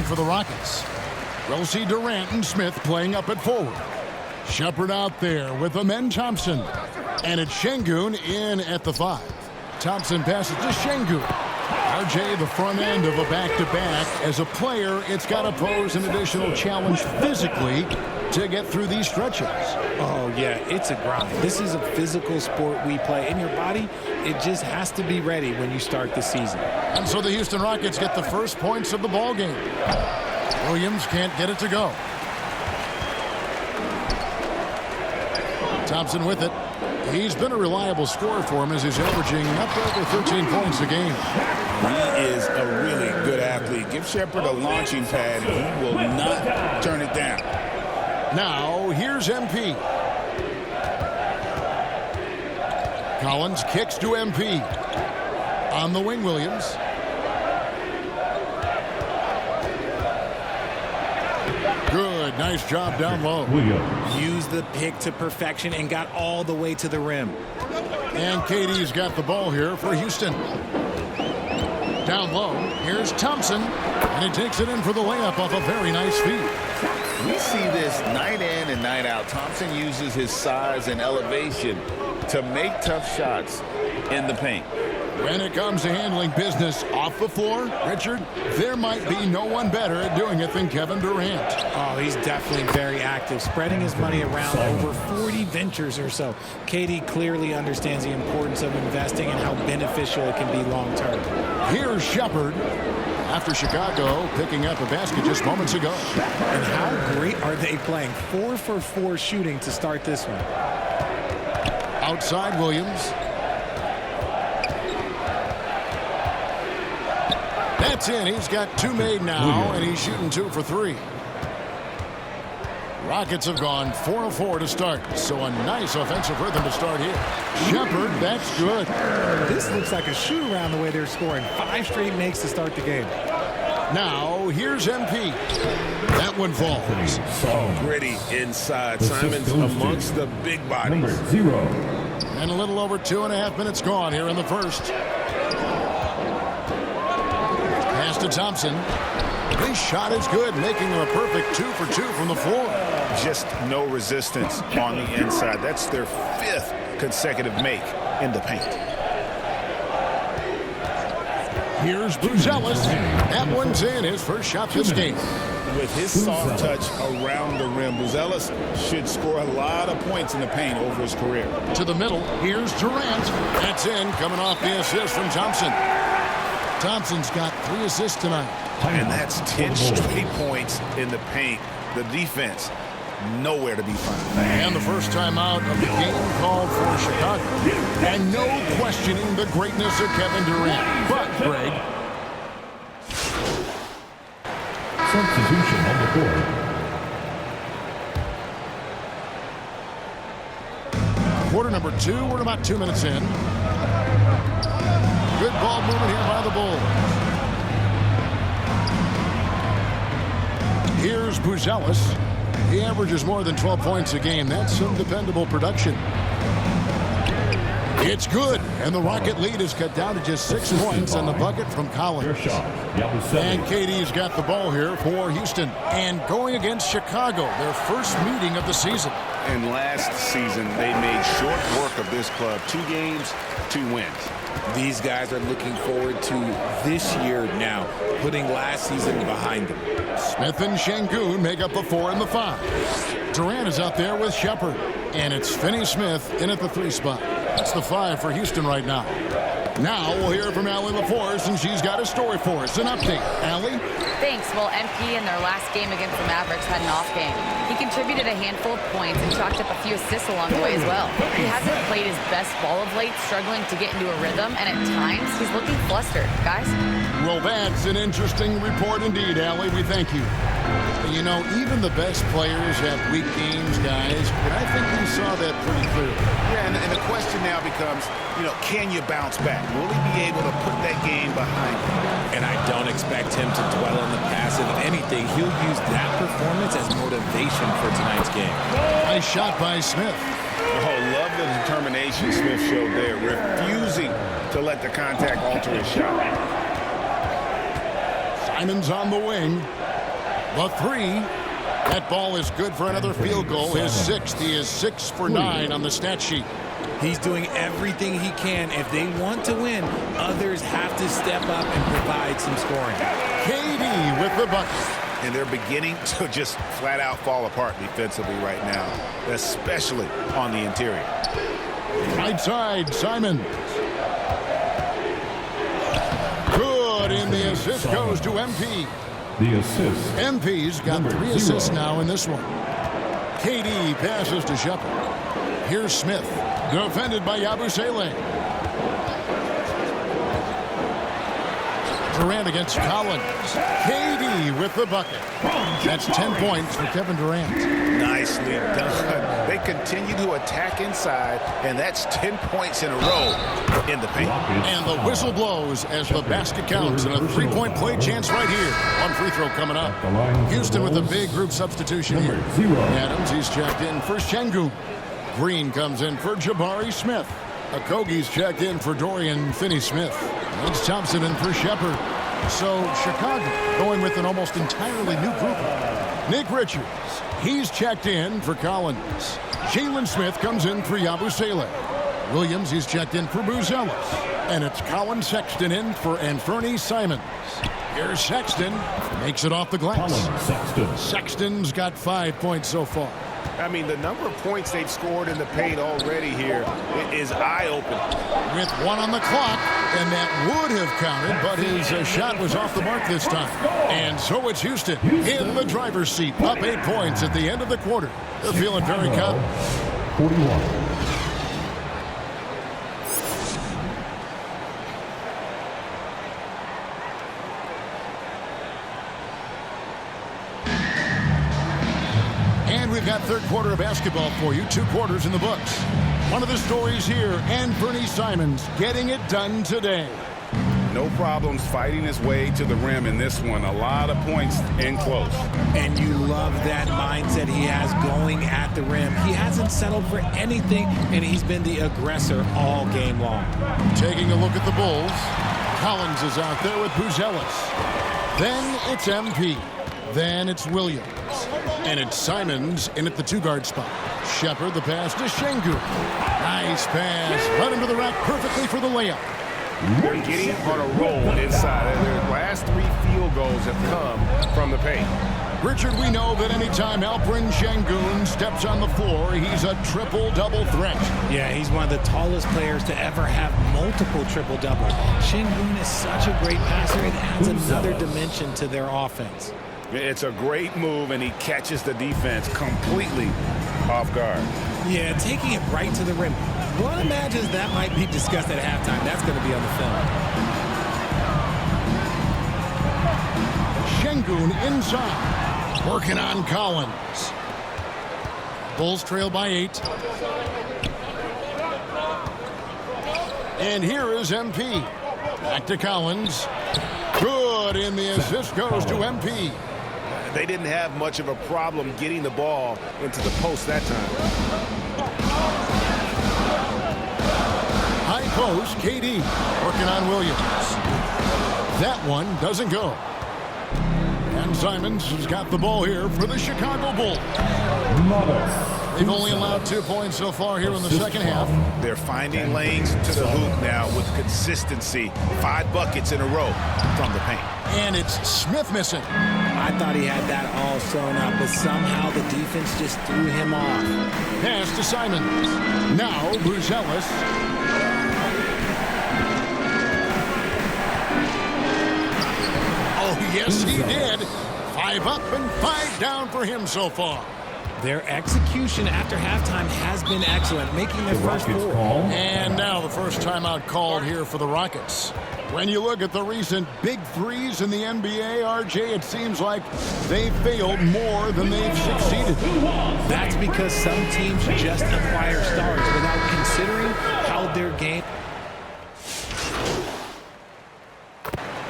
for the Rockets. We'll see Durant and Smith playing up at forward. Shepard out there with Amen Thompson. And it's Şengün in at the 5. Thompson passes to Şengün. RJ, the front end of a back-to-back. As a player, it's got to pose an additional challenge physically to get through these stretches. Oh, yeah, it's a grind. This is a physical sport we play. And your body, it just has to be ready when you start the season. And so the Houston Rockets get the first points of the ball game. Williams can't get it to go. Thompson with it. He's been a reliable scorer for him as he's averaging up over 13 points a game. He is a really good athlete. Give Shepard a launching pad, and he will not turn it down. Now, here's MP. Collins kicks to MP. On the wing, Williams. Good, nice job down low. Used the pick to perfection and got all the way to the rim. And KD's got the ball here for Houston. Down low, here's Thompson, and he takes it in for the layup off a very nice feed. We see this night in and night out. Thompson uses his size and elevation to make tough shots in the paint. When it comes to handling business off the floor, Richard, there might be no one better at doing it than Kevin Durant. Oh, he's definitely very active, spreading his money around over 40 ventures or so. KD clearly understands the importance of investing and how beneficial it can be long term. Here's Shepard after Chicago picking up a basket just moments ago. And how great are they playing? 4 for 4 shooting to start this one. Outside Williams. That's in. He's got 2 made now, and he's shooting 2 for 3. Rockets have gone 4 of 4 to start, so a nice offensive rhythm to start here. Shepard, that's good. This looks like a shoot-around the way they're scoring. 5 straight makes to start the game. Now, here's MP. That one falls. Gritty inside. Simon's amongst the big bodies. And a little over 2.5 minutes gone here in the first. Pass to Thompson. His shot is good, making him a perfect 2 for 2 from the floor. Just no resistance on the inside. That's their 5th consecutive make in the paint. Here's Buzelis. That one's in, his first shot this game. With his soft touch around the rim, Buzelis should score a lot of points in the paint over his career. To the middle, here's Durant. That's in, coming off the assist from Thompson. Thompson's got 3 assists tonight. And that's 10 straight points in the paint. The defense, nowhere to be found. And the first time out of the game called for Chicago. And no questioning the greatness of Kevin Durant. But, Greg, substitution on the court. quarter number 2, we're about 2 minutes in. Good ball movement here by the Bulls. Here's Buzelis. He averages more than 12 points a game. That's some dependable production. It's good, and the Rocket lead is cut down to just 6 points on the bucket from Collins. And KD's got the ball here for Houston. And going against Chicago, their first meeting of the season. And last season, they made short work of this club. 2 games, 2 wins. These guys are looking forward to this year now, putting last season behind them. Smith and Şengün make up the 4 and the 5. Durant is out there with Shepard. And it's Finney-Smith in at the 3 spot. That's the 5 for Houston right now. Now we'll hear from Allie LaForce, and she's got a story for us. An update. Allie? Thanks. Well, MP in their last game against the Mavericks had an off game. He contributed a handful of points and chalked up a few assists along the way as well. He hasn't played his best ball of late, struggling to get into a rhythm, and at times he's looking flustered. Guys? Well, that's an interesting report indeed, Allie. We thank you. You know, even the best players have weak games, guys, but I think we saw that pretty clearly. Yeah, and the question now becomes, can you bounce back? Will he be able to put that game behind him? And I don't expect him to dwell on the past. If anything, he'll use that performance as motivation for tonight's game. Nice shot by Smith. Oh, love the determination Smith showed there, refusing to let the contact alter his shot. Simon's on the wing. The three. That ball is good for another field goal. His sixth. He is 6 for 9 on the stat sheet. He's doing everything he can. If they want to win, others have to step up and provide some scoring. KD with the bucket. And they're beginning to just flat out fall apart defensively right now, especially on the interior. Right side, Simon. Good, and the assist goes to MP. The assist. MP's got 3 assists now in this one. KD passes to Shepard. Here's Smith, defended by Yabusele. Durant against Collins. KD with the bucket. That's 10 points for Kevin Durant. Nicely done. They continue to attack inside, and that's 10 points in a row in the paint. And the whistle blows as the basket counts, and a 3-point play chance right here. One free throw coming up. Houston with a big group substitution here. Adams, he's checked in for Şengün. Green comes in for Jabari Smith. Okogie's checked in for Dorian Finney-Smith. It's Thompson in for Shepard. So Chicago going with an almost entirely new group. Nick Richards, he's checked in for Collins. Jalen Smith comes in for Yabusele. Williams, he's checked in for Buzelis. And it's Colin Sexton in for Anthony Simons. Here's Sexton, makes it off the glass. Sexton's got 5 points so far. I mean, the number of points they've scored in the paint already here is eye-opening. With 1 on the clock, and that would have counted, but his shot was off the mark this time. And so it's Houston in the driver's seat, up 8 points at the end of the quarter. They're feeling very confident. 41. And we've got third quarter of basketball for you. 2 quarters in the books. One of the stories here, Anthony Simons getting it done today. No problems fighting his way to the rim in this one. A lot of points in close. And you love that mindset he has going at the rim. He hasn't settled for anything, and he's been the aggressor all game long. Taking a look at the Bulls. Collins is out there with Buzelis. Then it's MP. Then it's Williams. And it's Simons in at the 2-guard spot. Shepard, the pass to Şengün. Nice pass. Right into the rack perfectly for the layup. They're getting on a roll inside. Their last 3 field goals have come from the paint. Richard, we know that anytime Alperen Şengün steps on the floor, he's a triple-double threat. Yeah, he's one of the tallest players to ever have multiple triple-doubles. Şengün is such a great passer. It adds another dimension to their offense. It's a great move, and he catches the defense completely off guard. Yeah, taking it right to the rim. One imagines that might be discussed at halftime. That's going to be on the film. Şengün inside. Working on Collins. Bulls trail by 8. And here is MP. Back to Collins. Good, and the assist goes to MP. They didn't have much of a problem getting the ball into the post that time. High post, KD working on Williams. That one doesn't go. And Simons has got the ball here for the Chicago Bulls. They've only allowed 2 points so far here in the second half. They're finding lanes to the hoop now with consistency. 5 buckets in a row from the paint. And it's Smith missing. I thought he had that all sewn up, but somehow the defense just threw him off. Pass to Simons. Now Buzelis. Oh, yes, he did. 5 up and 5 down for him so far. Their execution after halftime has been excellent, making their first 4. And now the first timeout called here for the Rockets. When you look at the recent big threes in the NBA, RJ, it seems like they failed more than they've succeeded. That's because some teams just acquire stars without considering how their game...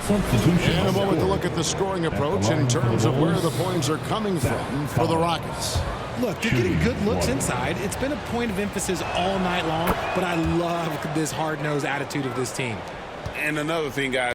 And a moment to look at the scoring approach in terms of where the points are coming from for the Rockets. Look, they're getting good looks inside. It's been a point of emphasis all night long, but I love this hard-nosed attitude of this team. And another thing, guys.